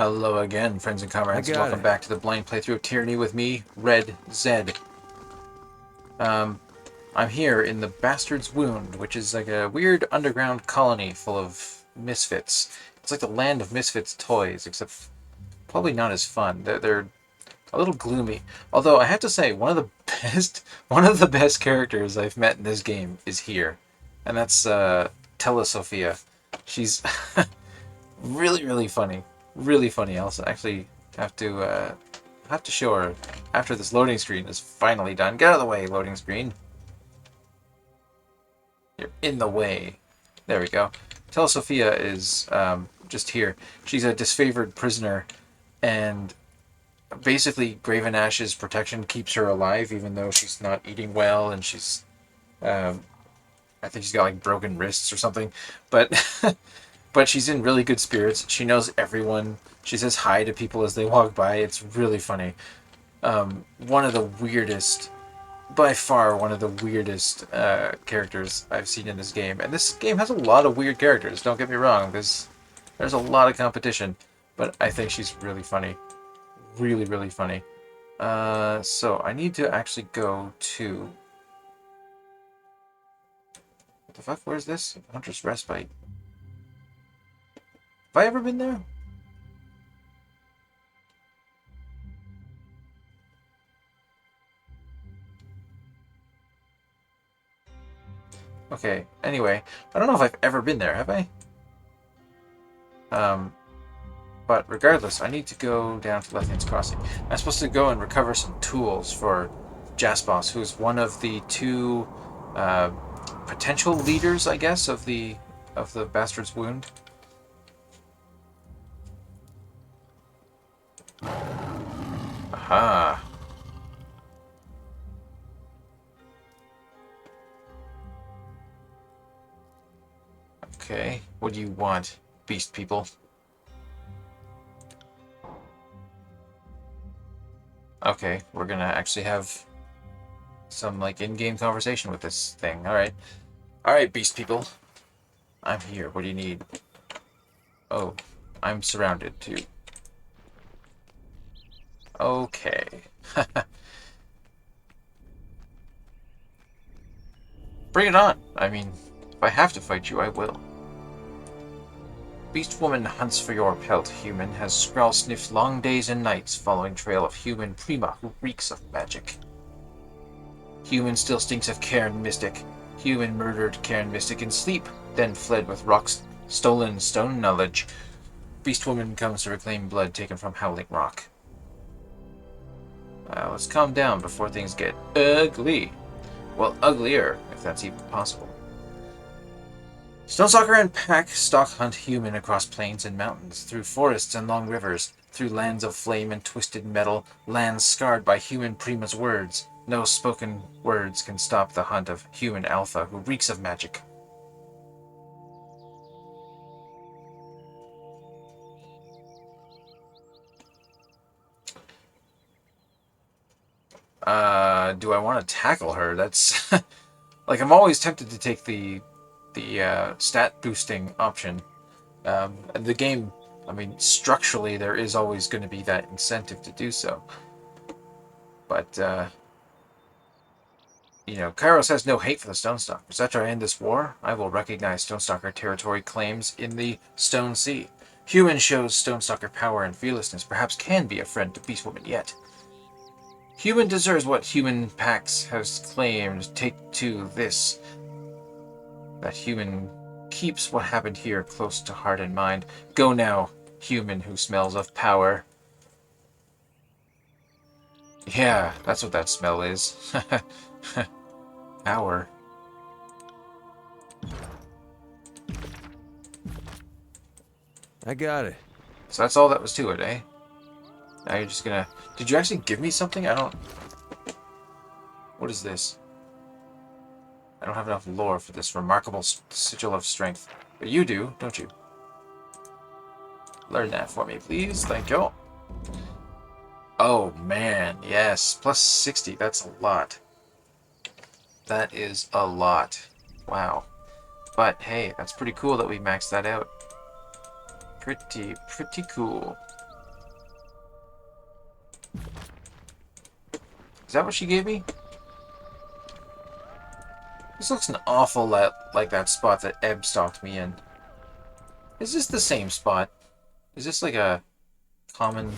Hello again, friends and I comrades. got Welcome it. back to the blind playthrough of Tyranny with me, Red Zed. Um, I'm here in the Bastard's Wound, which is like a weird underground colony full of misfits. It's like the land of misfits toys, except probably not as fun. They're a little gloomy. Although I have to say, one of the best characters I've met in this game is here, and that's Sophia. She's really funny, really funny. I'll actually have to have to show her after this loading screen is finally done. Get out of the way, loading screen. You're in the way. There we go. Sophia is just here. She's a disfavored prisoner, and basically Graven Ash's protection keeps her alive, even though she's not eating well, and she's um, I think she's got like broken wrists or something. But but she's in really good spirits. She knows everyone. She says hi to people as they walk by. It's really funny. One of the weirdest, by far, one of the weirdest characters I've seen in this game. And this game has a lot of weird characters. Don't get me wrong. There's a lot of competition, but I think she's really funny. Really funny. So I need to actually go to. What the fuck? Where's this? Hunter's Respite. Have I ever been there? Okay. Anyway, I don't know if I've ever been there. Have I? Um, But regardless, I need to go down to Lethian's Crossing. I'm supposed to go and recover some tools for Jaspos, who's one of the two uh, potential leaders, I guess, of the Bastard's Wound. Aha. Okay. What do you want, beast people? Okay, we're gonna actually have some like in-game conversation with this thing. All right, beast people. I'm here. What do you need? Oh, I'm surrounded too. Okay. Bring it on. I mean, if I have to fight you, I will. Beast woman hunts for your pelt, human, has Skrull sniffed long days and nights following trail of human prima who reeks of magic. Human still stinks of Cairn Mystic. Human murdered Cairn Mystic in sleep, then fled with rocks stolen stone knowledge. Beast woman comes to reclaim blood taken from Howling Rock. Let's calm down before things get ugly. Well, uglier, if that's even possible. Stonestalker and Pack stalk hunt human across plains and mountains, through forests and long rivers, through lands of flame and twisted metal, lands scarred by human prima's words. No spoken words can stop the hunt of human alpha who reeks of magic. Do I want to tackle her? That's like I'm always tempted to take the stat boosting option. And the game, I mean, structurally there is always going to be that incentive to do so. But Kairos has no hate for the Stonestalkers. After I end this war, I will recognize Stonestalker territory claims in the Stone Sea. Human shows Stonestalker power and fearlessness, perhaps can be a friend to Beastwoman yet. Human deserves what human Pax has claimed. Take to this. That human keeps what happened here close to heart and mind. Go now, human who smells of power. Yeah, that's what that smell is. Power. I got it. So that's all that was to it, eh? Now you're just gonna... Did you actually give me something? I don't... What is this? I don't have enough lore for this remarkable sigil of strength. But you do, don't you? Learn that for me, please. Thank you. Oh, man. Yes. Plus 60. That's a lot. That is a lot. Wow. But, hey, that's pretty cool that we maxed that out. Pretty cool. Is that what she gave me? This looks an awful lot like that spot that Ebb stalked me in. Is this the same spot? Is this like a common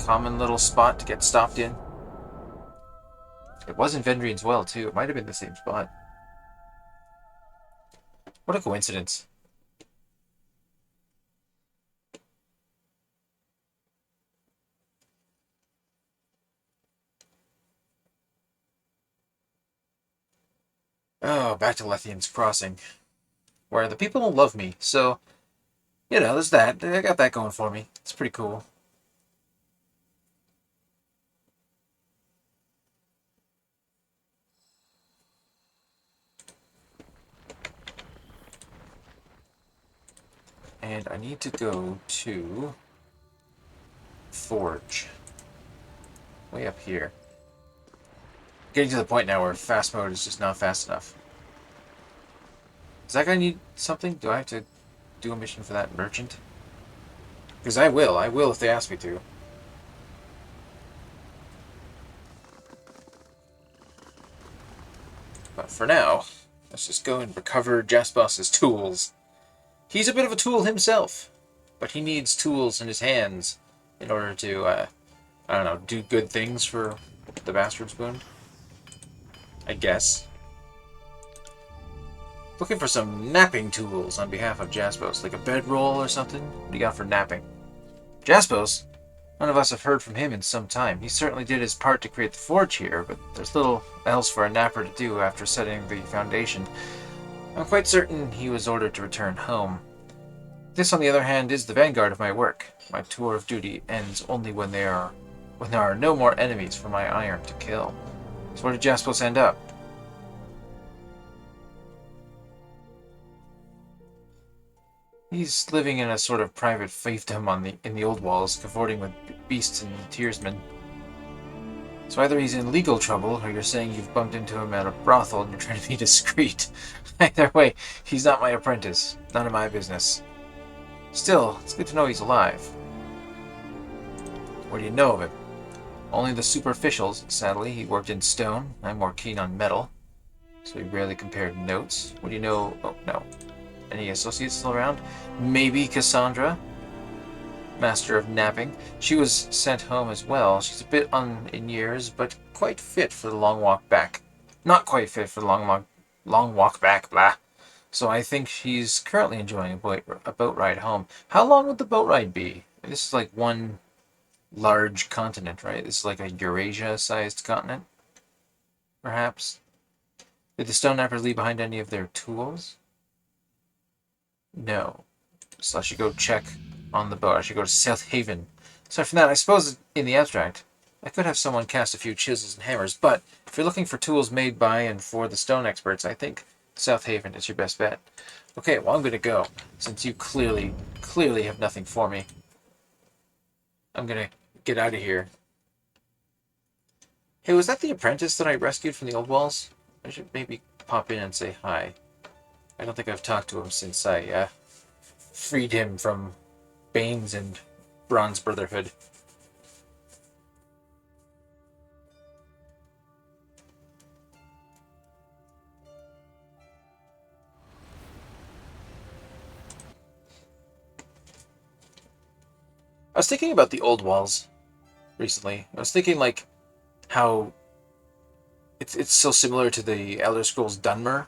little spot to get stopped in? It was in Vendrian's well, too. It might have been the same spot. What a coincidence. Oh, back to Lethian's Crossing, where the people don't love me, so, you know, there's that. I got that going for me. It's pretty cool. And I need to go to Forge. Way up here. Getting to the point now where fast mode is just not fast enough. Does that guy need something? Do I have to do a mission for that merchant? Because I will if they ask me to. But for now, let's just go and recover Jaspos' tools. He's a bit of a tool himself, but he needs tools in his hands in order to, I don't know, do good things for the Bastard Spoon. I guess. Looking for some napping tools on behalf of Jaspos, like a bedroll or something. What do you got for napping? Jaspos? None of us have heard from him in some time. He certainly did his part to create the forge here, but there's little else for a napper to do after setting the foundation. I'm quite certain he was ordered to return home. This, on the other hand, is the vanguard of my work. My tour of duty ends only when there are no more enemies for my iron to kill. So where did Jaspos end up? He's living in a sort of private fiefdom in the old walls, cavorting with beasts and tearsmen. So either he's in legal trouble, or you're saying you've bumped into him at a brothel and you're trying to be discreet. Either way, he's not my apprentice. None of my business. Still, it's good to know he's alive. What do you know of him? Only the superficials, sadly. He worked in stone. I'm more keen on metal. So we rarely compared notes. What do you know? Oh, no. Any associates still around? Maybe Cassandra, master of napping. She was sent home as well. She's a bit in years, but quite fit for the long walk back. Not quite fit for the long walk back, blah. So I think she's currently enjoying a boat ride home. How long would the boat ride be? This is like one large continent, right? This is like a Eurasia-sized continent, perhaps. Did the stone nappers leave behind any of their tools? No. So I should go check on the boat. I should go to South Haven. So from that, I suppose in the abstract, I could have someone cast a few chisels and hammers, but if you're looking for tools made by and for the stone experts, I think South Haven is your best bet. Okay, well, I'm going to go, since you clearly have nothing for me. I'm going to get out of here. Hey, was that the apprentice that I rescued from the old walls? I should maybe pop in and say hi. I don't think I've talked to him since I freed him from Banes and Bronze Brotherhood. I was thinking about the old walls recently. I was thinking, like, how it's so similar to the Elder Scrolls Dunmer.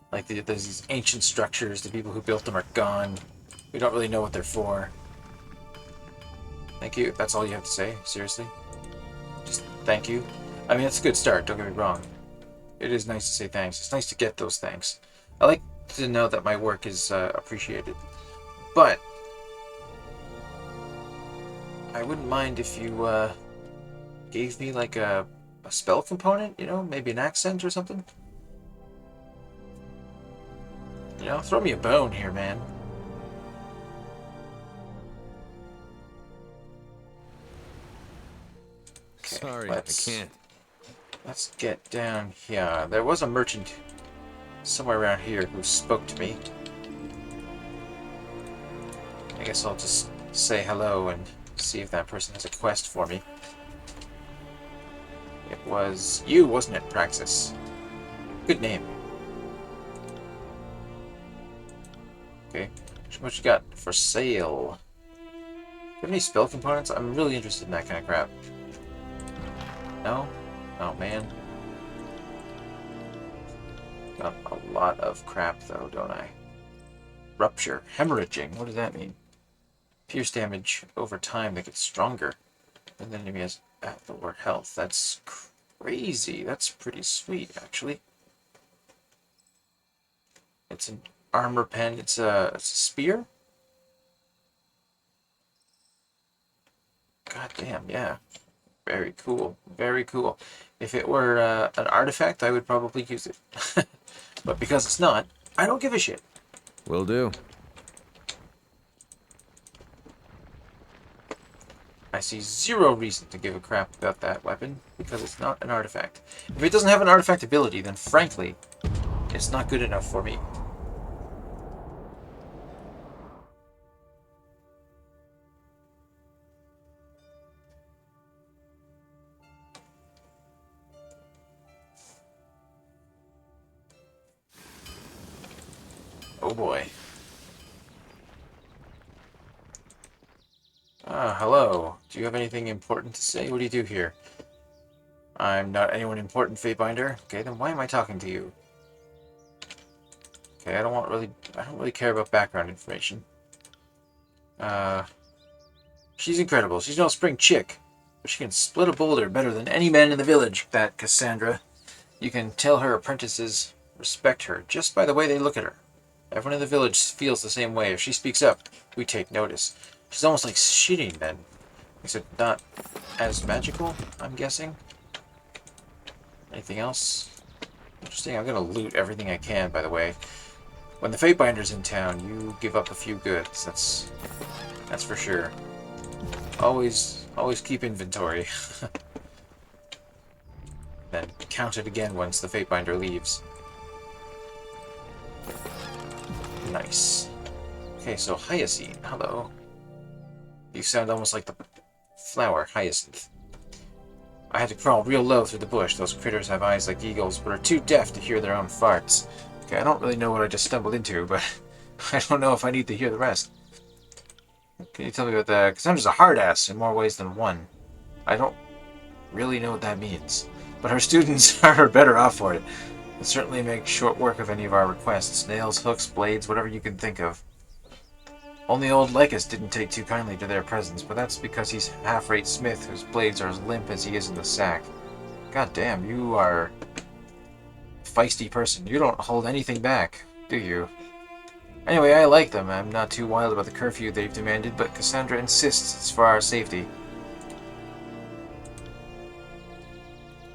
Like, there's these ancient structures, the people who built them are gone. We don't really know what they're for. Thank you. That's all you have to say? Seriously? Just thank you? I mean, it's a good start, don't get me wrong. It is nice to say thanks. It's nice to get those thanks. I like to know that my work is appreciated. But I wouldn't mind if you gave me like a spell component, you know, maybe an accent or something. You know, throw me a bone here, man. Okay, Sorry, I can't. Let's get down here. There was a merchant somewhere around here who spoke to me. I guess I'll just say hello and see if that person has a quest for me. was you, wasn't it, Praxis? Good name. Okay. What you got for sale? Do you have any spell components? I'm really interested in that kind of crap. No? Oh, man. Got a lot of crap, though, don't I? Rupture. Hemorrhaging. What does that mean? Pierce damage over time that gets stronger. And then enemy has at lower health. That's crazy. That's pretty sweet, actually. It's an armor pen. It's a spear? God damn, yeah. Very cool. Very cool. If it were an artifact, I would probably use it. But because it's not, I don't give a shit. Will do. I see zero reason to give a crap about that weapon, because it's not an artifact. If it doesn't have an artifact ability, then frankly, it's not good enough for me. Oh boy. Hello. Do you have anything important to say? What do you do here? I'm not anyone important, Fatebinder. Okay, then why am I talking to you? Okay, I don't really care about background information. She's incredible. She's no spring chick, but she can split a boulder better than any man in the village, that Cassandra. You can tell her apprentices respect her just by the way they look at her. Everyone in the village feels the same way. If she speaks up, we take notice. She's almost like shitting then. Except not as magical, I'm guessing. Anything else? Interesting. I'm gonna loot everything I can, by the way. When the Fatebinder's in town, you give up a few goods. That's for sure. Always keep inventory. Then count it again once the Fatebinder leaves. Nice. Okay, so Hyacinth, hello. You sound almost like the flower, Hyacinth. I had to crawl real low through the bush. Those critters have eyes like eagles, but are too deaf to hear their own farts. Okay, I don't really know what I just stumbled into, but I don't know if I need to hear the rest. Can you tell me about that? Cassandra's a hard ass in more ways than one. I don't really know what that means, but her students are better off for it. It certainly makes short work of any of our requests. Nails, hooks, blades, whatever you can think of. Only old Lycus didn't take too kindly to their presence, but that's because he's a half-rate smith whose blades are as limp as he is in the sack. God damn, you are a feisty person. You don't hold anything back, do you? Anyway, I like them. I'm not too wild about the curfew they've demanded, but Cassandra insists it's for our safety.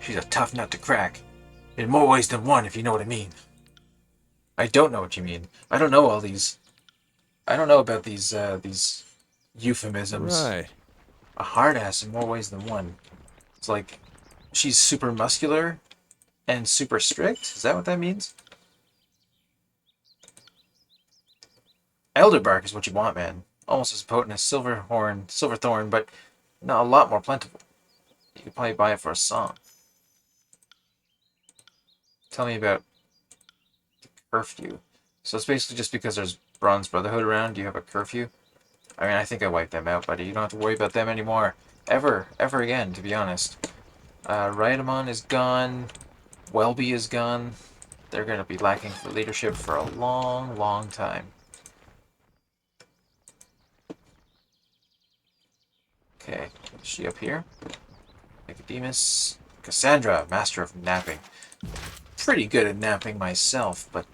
She's a tough nut to crack. In more ways than one, if you know what I mean. I don't know what you mean. I don't know all these... I don't know about these euphemisms. Right. A hard ass in more ways than one. It's like, she's super muscular and super strict? Is that what that means? Elderbark is what you want, man. Almost as potent as Silverthorn, but not a lot more plentiful. You could probably buy it for a song. Tell me about the curfew. So it's basically just because there's Bronze Brotherhood around, you have a curfew? I mean, I think I wiped them out, buddy. You don't have to worry about them anymore. Ever again, to be honest. Rhydomon is gone. Welby is gone. They're going to be lacking for leadership for a long, long time. Okay, is she up here? Nicodemus. Cassandra, master of napping. Pretty good at napping myself, but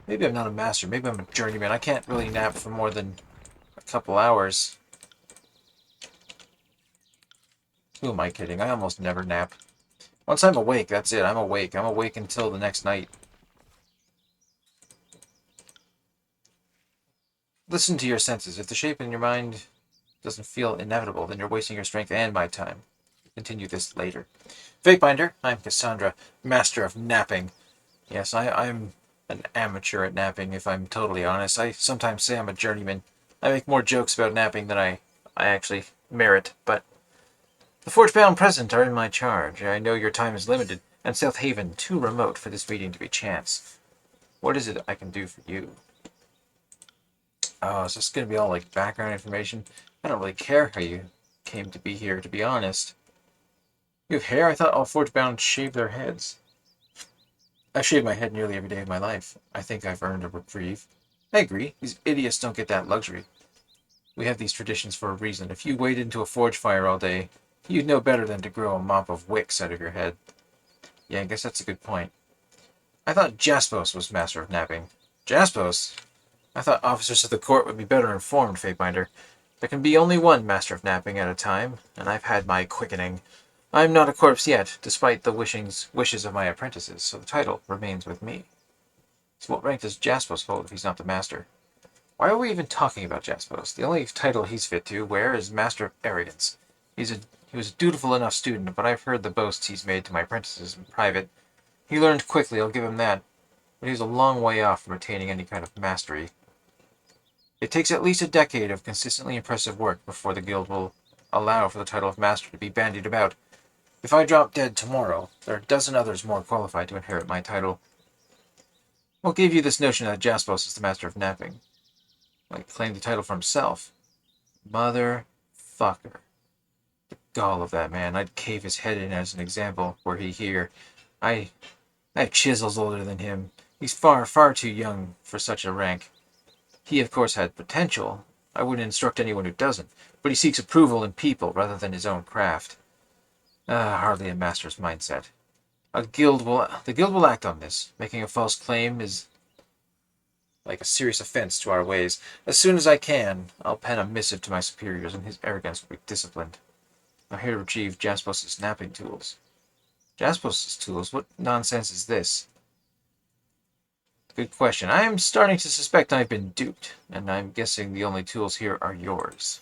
maybe I'm not a master. Maybe I'm a journeyman. I can't really nap for more than a couple hours. Who am I kidding? I almost never nap. Once I'm awake, that's it. I'm awake. I'm awake until the next night. Listen to your senses. If the shape in your mind doesn't feel inevitable, then you're wasting your strength and my time. Continue this later. Fatebinder, I'm Cassandra, master of napping. Yes, I'm an amateur at napping, if I'm totally honest. I sometimes say I'm a journeyman. I make more jokes about napping than I actually merit, but The Forge-bound present are in my charge. I know your time is limited, and South Haven too remote for this meeting to be chance. What is it I can do for you? Oh, is this going to be all like background information? I don't really care how you came to be here, to be honest. You have hair? I thought all Forge-bound shave their heads. I shave my head nearly every day of my life. I think I've earned a reprieve. I agree. These idiots don't get that luxury. We have these traditions for a reason. If you waded into a forge fire all day, you'd know better than to grow a mop of wicks out of your head. Yeah, I guess that's a good point. I thought Jaspos was master of napping. Jaspos? I thought officers of the court would be better informed, Fatebinder. There can be only one master of napping at a time, and I've had my quickening. I'm not a corpse yet, despite the wishes of my apprentices, so the title remains with me. So what rank does Jaspos hold if he's not the master? Why are we even talking about Jaspos? The only title he's fit to wear is Master of Arrogance. He was a dutiful enough student, but I've heard the boasts he's made to my apprentices in private. He learned quickly, I'll give him that, but he's a long way off from attaining any kind of mastery. It takes at least a decade of consistently impressive work before the guild will allow for the title of master to be bandied about. If I drop dead tomorrow, there are a dozen others more qualified to inherit my title. What gave you this notion that Jaspos is the master of napping? Like, claimed the title for himself. Motherfucker. The gall of that man. I'd cave his head in as an example, were he here. I have chisels older than him. He's far, far too young for such a rank. He, of course, had potential. I wouldn't instruct anyone who doesn't, but he seeks approval in people rather than his own craft. Hardly a master's mindset. The guild will act on this. Making a false claim is like a serious offense to our ways. As soon as I can, I'll pen a missive to my superiors, and his arrogance will be disciplined. I'm here to retrieve Jaspos's napping tools. Jaspos's tools? What nonsense is this? Good question. I am starting to suspect I've been duped, and I'm guessing the only tools here are yours.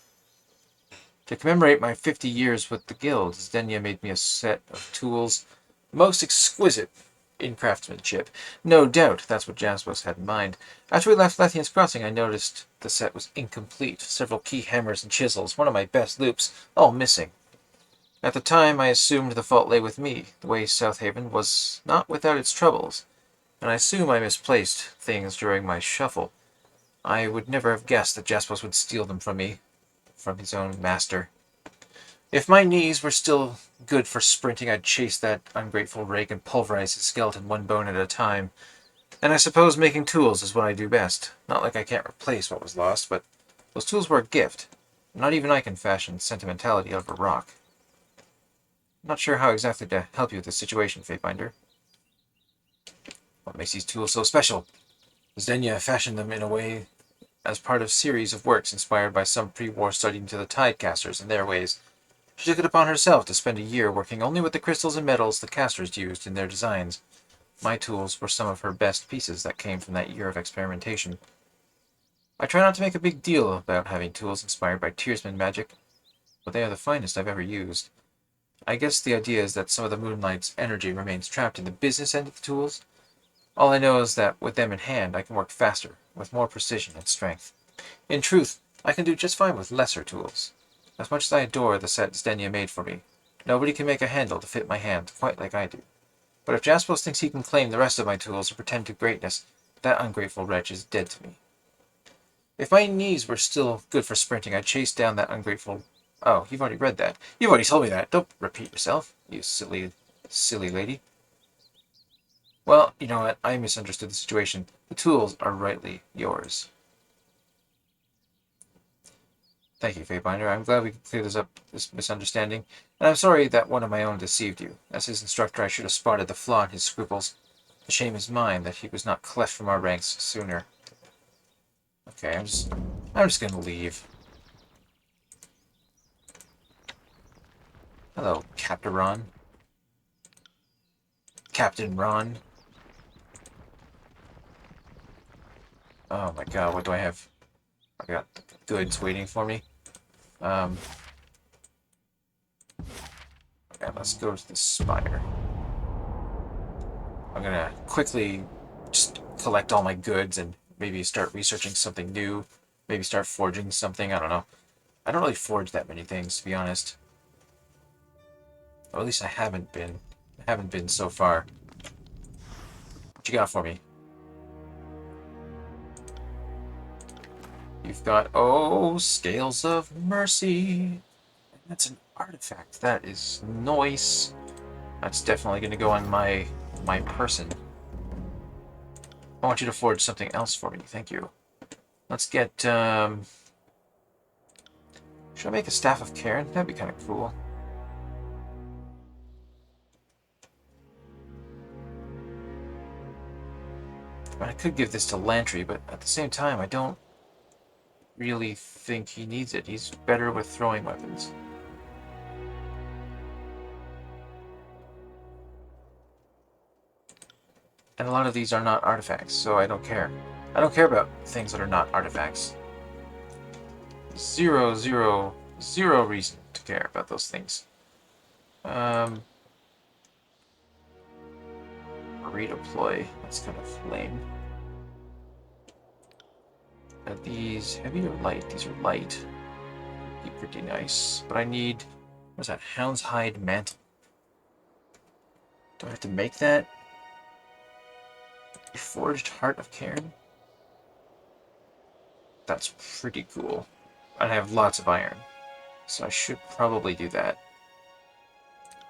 To commemorate my 50 years with the guild, Zdenya made me a set of tools most exquisite in craftsmanship. No doubt that's what Jaspos had in mind. After we left Lethian's Crossing, I noticed the set was incomplete. Several key hammers and chisels, one of my best loops, all missing. At the time, I assumed the fault lay with me. The way South Haven was not without its troubles, and I assume I misplaced things during my shuffle. I would never have guessed that Jaspos would steal them from me, from his own master. If my knees were still good for sprinting, I'd chase that ungrateful rake and pulverize his skeleton one bone at a time. And I suppose making tools is what I do best. Not like I can't replace what was lost, but those tools were a gift. Not even I can fashion sentimentality out of a rock. I'm not sure how exactly to help you with this situation, Fatebinder. What makes these tools so special? Zdenya fashioned them in a way as part of a series of works inspired by some pre-war study into the Tidecasters and their ways. She took it upon herself to spend a year working only with the crystals and metals the casters used in their designs. My tools were some of her best pieces that came from that year of experimentation. I try not to make a big deal about having tools inspired by Tearsman magic, but they are the finest I've ever used. I guess the idea is that some of the Moonlight's energy remains trapped in the business end of the tools. All I know is that with them in hand, I can work faster, with more precision and strength. In truth, I can do just fine with lesser tools. As much as I adore the set Zdenya made for me, nobody can make a handle to fit my hand quite like I do. But if Jaspos thinks he can claim the rest of my tools or pretend to greatness, that ungrateful wretch is dead to me. If my knees were still good for sprinting, I'd chase down that ungrateful... Oh, you've already read that. You've already told me that. Don't repeat yourself, you silly, silly lady. Well, you know what? I misunderstood the situation. The tools are rightly yours. Thank you, Fatebinder. I'm glad we could clear this misunderstanding, and I'm sorry that one of my own deceived you. As his instructor, I should have spotted the flaw in his scruples. The shame is mine that he was not cleft from our ranks sooner. Okay, I'm just gonna leave. Hello, Captain Ron. Captain Ron. Oh my god, what do I have? I got goods waiting for me. Okay, let's go to the spire. I'm gonna quickly just collect all my goods and maybe start researching something new. Maybe start forging something, I don't know. I don't really forge that many things, to be honest. Or at least I haven't been. I haven't been so far. What you got for me? You've got, oh, Scales of Mercy. That's an artifact. That is nice. That's definitely going to go on my person. I want you to forge something else for me. Thank you. Let's get, should I make a Staff of Karen? That'd be kind of cool. I could give this to Lantry, but at the same time, I don't really think he needs it. He's better with throwing weapons. And a lot of these are not artifacts, so I don't care. I don't care about things that are not artifacts. Zero reason to care about those things. Redeploy. That's kind of lame. Are these heavy or light? These are light. Be pretty nice. But I need... What's that? Hound's Hide Mantle. Do I have to make that? Forged Heart of Cairn? That's pretty cool. And I have lots of iron. So I should probably do that.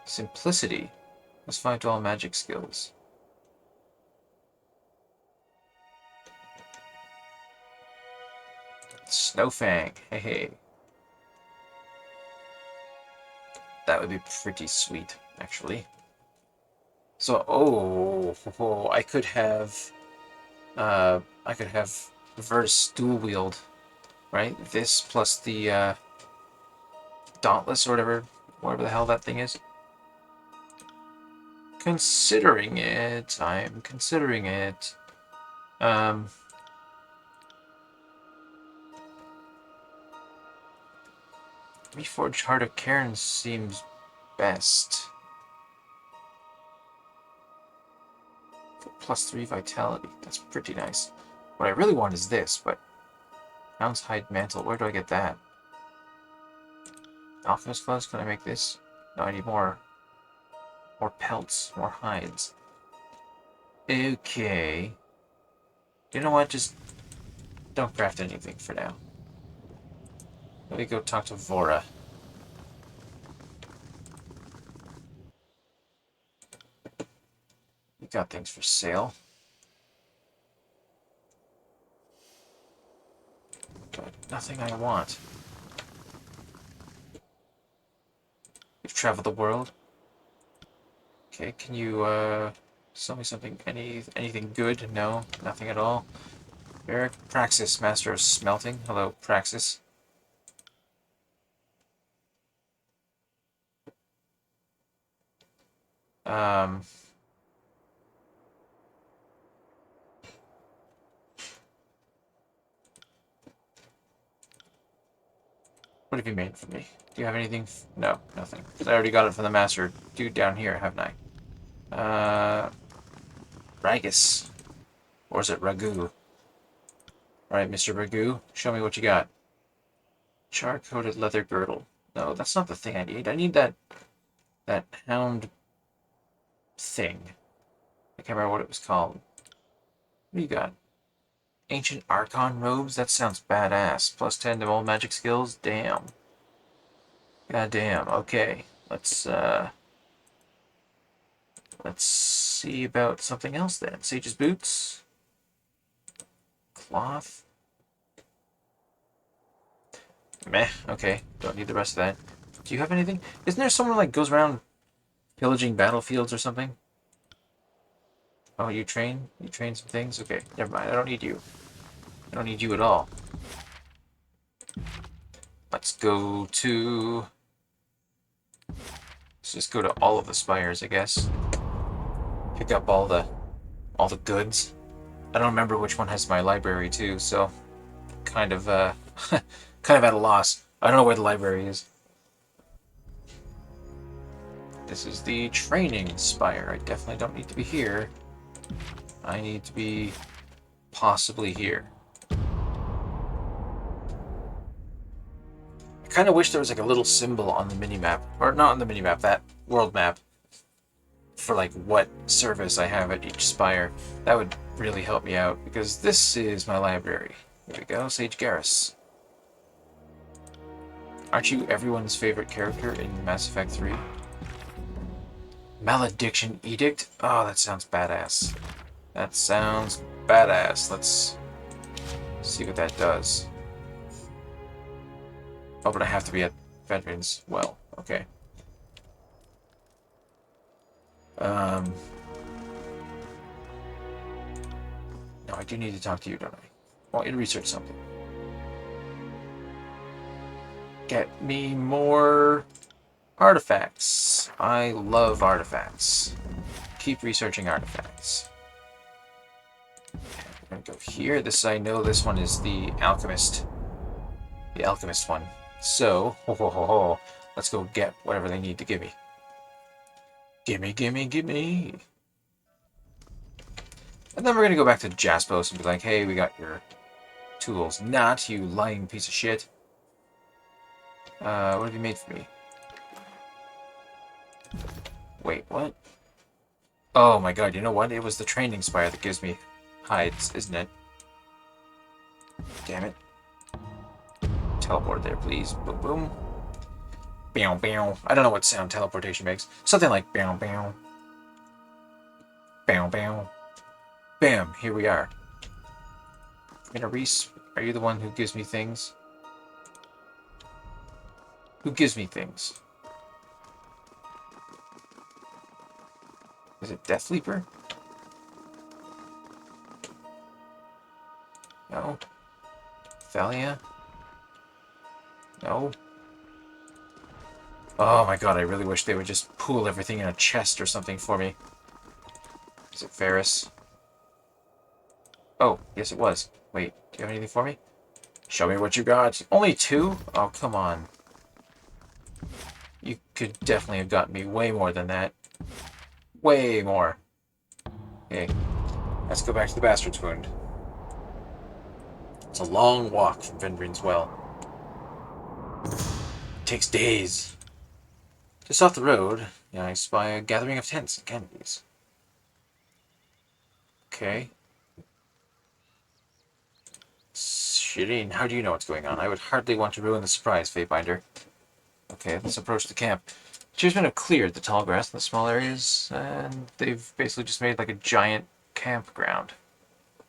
Simplicity. Let's find all magic skills. Snowfang. Hey, hey. That would be pretty sweet, actually. So, I could have Verse dual wield, right? This plus the Dauntless or whatever the hell that thing is. Considering it, I'm considering it. Reforged Heart of Cairn seems best. +3 vitality. That's pretty nice. What I really want is this, but Hound's Hide Mantle, where do I get that? Alchemist Gloves, can I make this? No, I need more pelts, more hides. Okay. You know what, just don't craft anything for now. Let me go talk to Vora. We got things for sale. But nothing I want. You've traveled the world. Okay, can you sell me something? Anything good? No, nothing at all. Eric Praxis, Master of Smelting. Hello, Praxis. What have you made for me? Do you have anything? No, nothing. I already got it from the master dude down here, haven't I? Ragus. Or is it Ragu? Alright, Mr. Ragu, show me what you got. Char-coated leather girdle. No, that's not the thing I need. I need that hound thing. I can't remember what it was called. What do you got? Ancient Archon robes? That sounds badass. +10 to all magic skills? Damn. God damn. Okay. Let's see about something else then. Sage's boots. Cloth. Meh. Okay. Don't need the rest of that. Do you have anything? Isn't there someone like goes around pillaging battlefields or something? Oh, you train? You train some things? Okay. Never mind. I don't need you. I don't need you at all. Let's go to... Let's just go to all of the spires, I guess. Pick up all the goods. I don't remember which one has my library too, so kind of kind of at a loss. I don't know where the library is. This is the training spire. I definitely don't need to be here. I need to be possibly here. I kind of wish there was like a little symbol on the minimap, or not on the minimap, that world map for like what service I have at each spire. That would really help me out, because this is my library. Here we go, Sage Garrus. Aren't you everyone's favorite character in Mass Effect 3? Malediction Edict? Oh, that sounds badass. That sounds badass. Let's see what that does. Oh, but I have to be at Veterans. Well, okay. No, I do need to talk to you, don't I? I want you to research something. Get me more artifacts. I love artifacts. Keep researching artifacts. I'm gonna go here. This, I know this one is the alchemist. The alchemist one. So, let's go get whatever they need to give me. Gimme, gimme, gimme. And then we're gonna go back to Jaspos and be like, hey, we got your tools. Not, you lying piece of shit. What have you made for me? Wait, what? Oh my god, you know what? It was the training spire that gives me hides, isn't it? Damn it. Teleport there, please. Boom, boom. Bow, bow. I don't know what sound teleportation makes. Something like bow, bow. Bow, bow. Bam, here we are. Reese, are you the one who gives me things? Who gives me things? Is it Death Leaper? No. Thalia? No. Oh my god, I really wish they would just pool everything in a chest or something for me. Is it Ferris? Oh, yes it was. Wait, do you have anything for me? Show me what you got. Only 2? Oh, come on. You could definitely have gotten me way more than that. Way more. Okay, let's go back to the Bastard's Wound. It's a long walk from Vendrion's Well. It takes days. Just off the road, I spy a gathering of tents and canopies. Okay. Shitting, how do you know what's going on? I would hardly want to ruin the surprise, Fatebinder. Okay, let's approach the camp. Cheersmen have cleared the tall grass in the small areas, and they've basically just made like a giant campground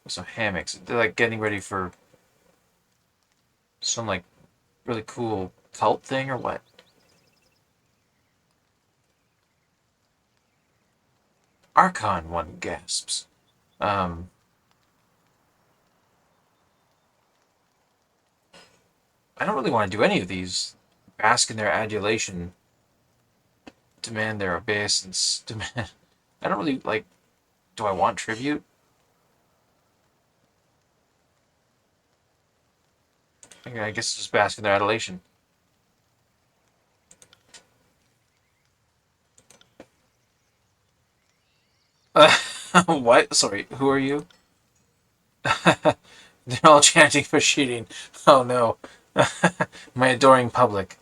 with some hammocks. They're like getting ready for some like really cool cult thing or what? Archon, one gasps. I don't really want to do any of these. Bask in their adulation. Demand their obeisance. Demand... I don't really, like... Do I want tribute? I guess just bask in their adulation. What? Sorry, who are you? They're all chanting for cheating. Oh no. My adoring public.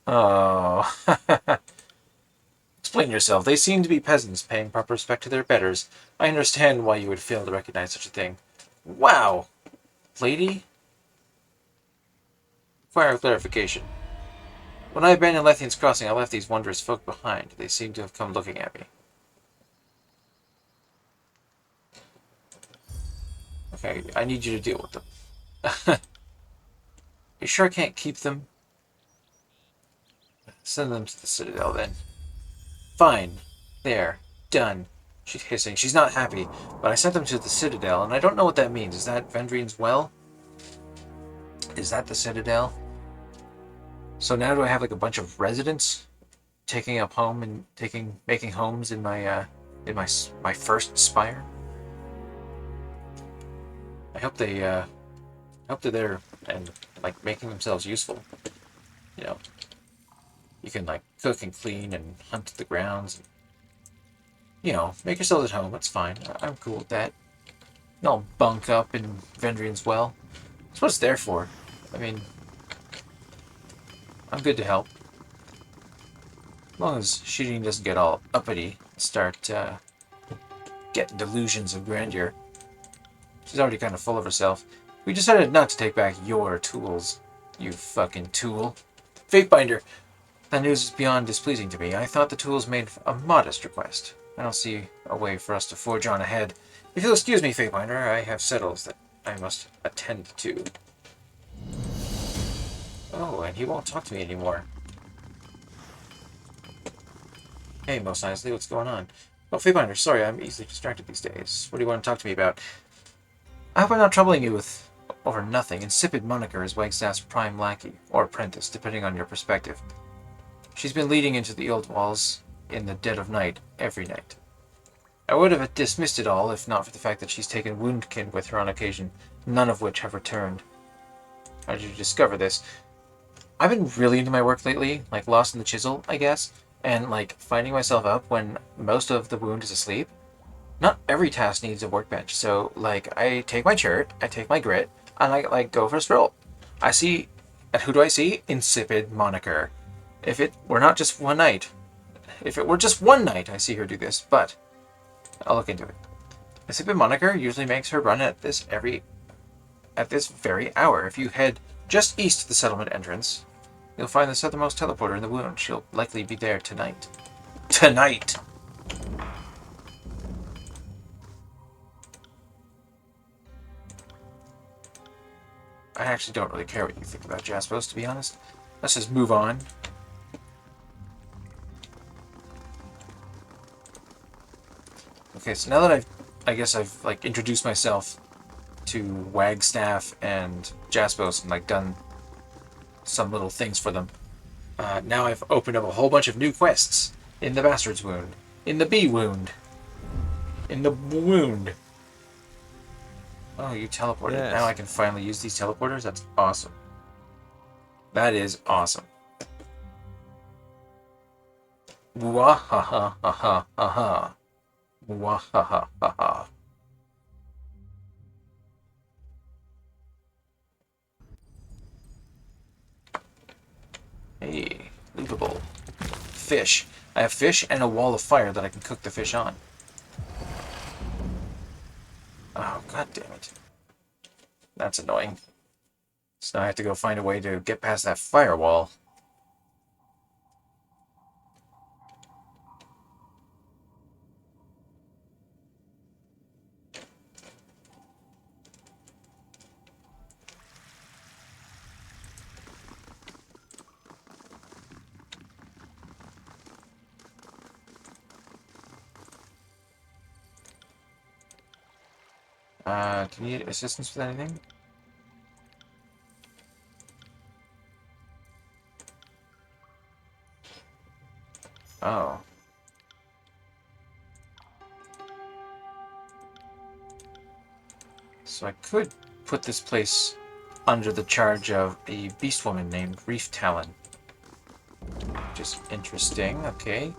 Oh. Explain yourself. They seem to be peasants paying proper respect to their betters. I understand why you would fail to recognize such a thing. Wow. Lady? Require clarification. When I abandoned Lethian's Crossing, I left these wondrous folk behind. They seem to have come looking at me. Okay, I need you to deal with them. You sure I can't keep them? Send them to the Citadel, then. Fine. There. Done. She's hissing. She's not happy, but I sent them to the Citadel, and I don't know what that means. Is that Vendrion's Well? Is that the Citadel? So now do I have like a bunch of residents taking up home and making homes in my my first spire? I hope they're there and like making themselves useful. You know, you can like cook and clean and hunt the grounds. And, you know, make yourselves at home. That's fine. I'm cool with that. Don't bunk up in Vendrion's Well. That's what it's there for. I mean, I'm good to help. As long as Shireen doesn't get all uppity and start getting delusions of grandeur. She's already kind of full of herself. We decided not to take back your tools, you fucking tool. Fatebinder! That news is beyond displeasing to me. I thought the tools made a modest request. I don't see a way for us to forge on ahead. If you'll excuse me, Fatebinder, I have settles that I must attend to. Oh, and he won't talk to me anymore. Hey, Most Nicely, what's going on? Oh, Fatebinder, sorry, I'm easily distracted these days. What do you want to talk to me about? I hope I'm not troubling you with over nothing. Insipid moniker is Wagstaff's prime lackey, or apprentice, depending on your perspective. She's been leading into the old walls in the dead of night, every night. I would have dismissed it all if not for the fact that she's taken woundkin with her on occasion, none of which have returned. How did you discover this? I've been really into my work lately, like lost in the chisel, I guess, and like finding myself up when most of the wound is asleep. Not every task needs a workbench, so like I take my chert, I take my grit, and I like go for a stroll. I see, and who do I see? Insipid moniker. If it were not just one night, if it were just one night, I see her do this, but I'll look into it. Insipid moniker usually makes her run at this very hour. If you head just east of the settlement entrance, you'll find the southernmost teleporter in the wound. She'll likely be there tonight. Tonight! I actually don't really care what you think about Jaspos, to be honest. Let's just move on. Okay, so now that I guess I've like introduced myself to Wagstaff and Jaspos and like done some little things for them. Now I've opened up a whole bunch of new quests in the Bastard's Wound, in the Bee Wound, in the Wound. Oh, you teleported. Yes. Now I can finally use these teleporters? That's awesome. That is awesome. Wahahahaha. Wahahahaha. Hey, lootable. Fish. I have fish and a wall of fire that I can cook the fish on. Oh, god damn it. That's annoying. So now I have to go find a way to get past that firewall. Do you need assistance with anything? Oh. So I could put this place under the charge of a beast woman named Reef Talon. Which is interesting, okay.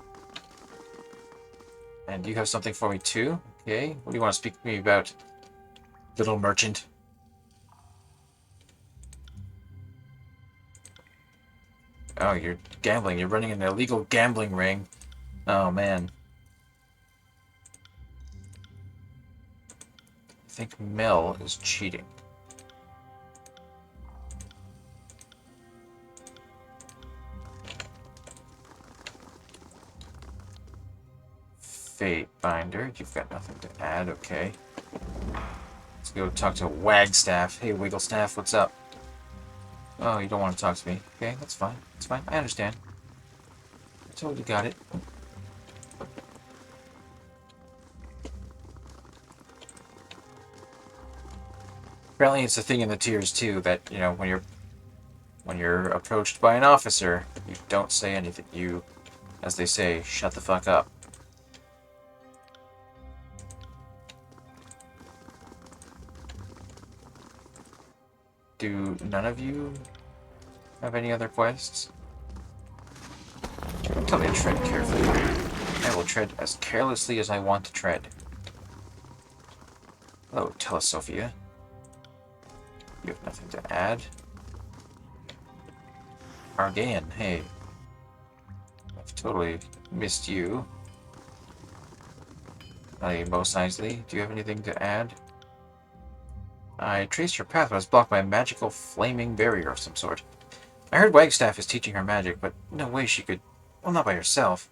And you have something for me too? Okay. What do you want to speak to me about, little merchant? Oh, you're gambling. You're running an illegal gambling ring. Oh, man. I think Mel is cheating. Fatebinder, you've got nothing to add, okay. Let's go talk to Wagstaff. Hey, Wigglestaff, what's up? Oh, you don't want to talk to me. Okay, that's fine. That's fine. I understand. I totally got it. Apparently it's a thing in the tiers too that, you know, when you're approached by an officer, you don't say anything. You, as they say, shut the fuck up. Do none of you have any other quests? Tell me to tread carefully. I will tread as carelessly as I want to tread. Hello, Telesophia. You have nothing to add. Argaean, hey. I've totally missed you. Most nicely. Do you have anything to add? I traced your path, but I was blocked by a magical flaming barrier of some sort. I heard Wagstaff is teaching her magic, but no way she could... Well, not by herself.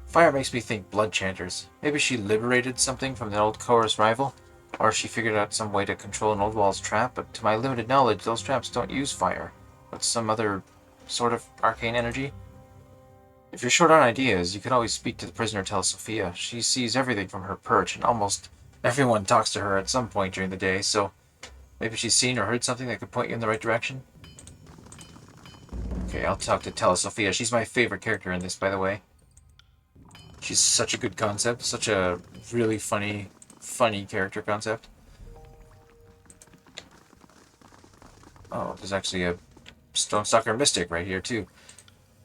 Fire makes me think blood chanters. Maybe she liberated something from the old chorus rival? Or she figured out some way to control an old wall's trap, but to my limited knowledge, those traps don't use fire, but some other sort of arcane energy. If you're short on ideas, you could always speak to the prisoner Sophia. She sees everything from her perch, and almost everyone talks to her at some point during the day, so maybe she's seen or heard something that could point you in the right direction? Okay, I'll talk to Sophia. She's my favorite character in this, by the way. She's such a good concept, such a really funny character concept. Oh, there's actually a Stonestalker Mystic right here, too.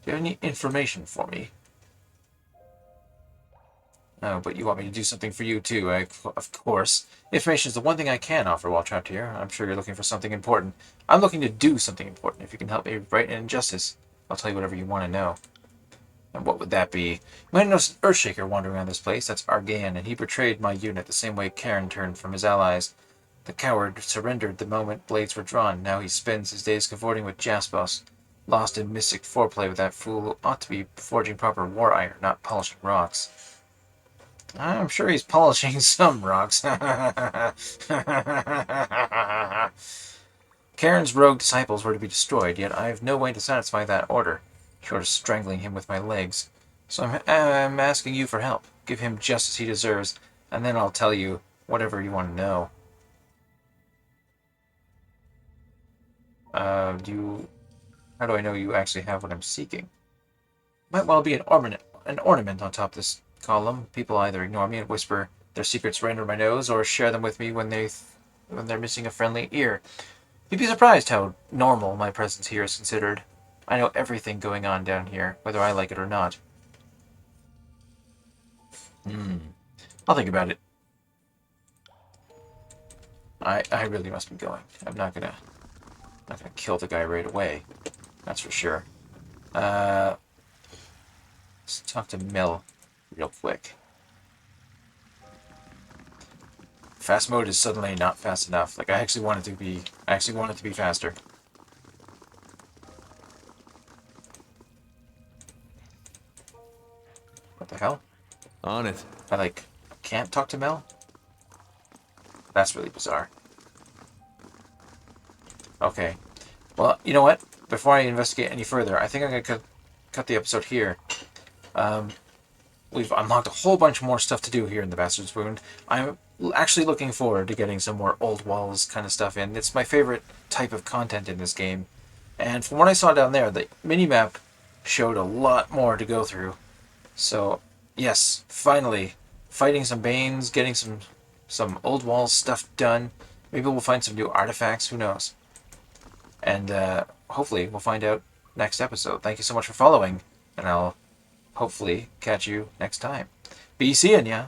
Do you have any information for me? Oh, but you want me to do something for you, too, of course. Information is the one thing I can offer while trapped here. I'm sure you're looking for something important. I'm looking to do something important. If you can help me right an injustice, I'll tell you whatever you want to know. And what would that be? You might notice an Earthshaker wandering around this place. That's Argan, and he betrayed my unit the same way Cairn turned from his allies. The coward surrendered the moment blades were drawn. Now he spends his days cavorting with Jaspos, lost in mystic foreplay with that fool who ought to be forging proper war iron, not polishing rocks. I'm sure he's polishing some rocks. Cairn's rogue disciples were to be destroyed, yet I have no way to satisfy that order, short of strangling him with my legs. So I'm asking you for help. Give him just as he deserves, and then I'll tell you whatever you want to know. How do I know you actually have what I'm seeking? Might well be an ornament on top of this column. People either ignore me and whisper their secrets right under my nose, or share them with me when they're missing a friendly ear. You'd be surprised how normal my presence here is considered. I know everything going on down here, whether I like it or not. I'll think about it. I really must be going. I'm not gonna kill the guy right away. That's for sure. Let's talk to Mill real quick. Fast mode is suddenly not fast enough. Like I actually want it to be faster. What the hell? On it. I can't talk to Mel? That's really bizarre. Okay. Well, you know what? Before I investigate any further, I think I'm gonna cut the episode here. We've unlocked a whole bunch more stuff to do here in the Bastard's Wound. I'm actually looking forward to getting some more old walls kind of stuff in. It's my favorite type of content in this game. And from what I saw down there, the minimap showed a lot more to go through. So, yes, finally, fighting some Banes, getting some old walls stuff done. Maybe we'll find some new artifacts, who knows. And hopefully we'll find out next episode. Thank you so much for following, and I'll hopefully catch you next time. Be seeing ya!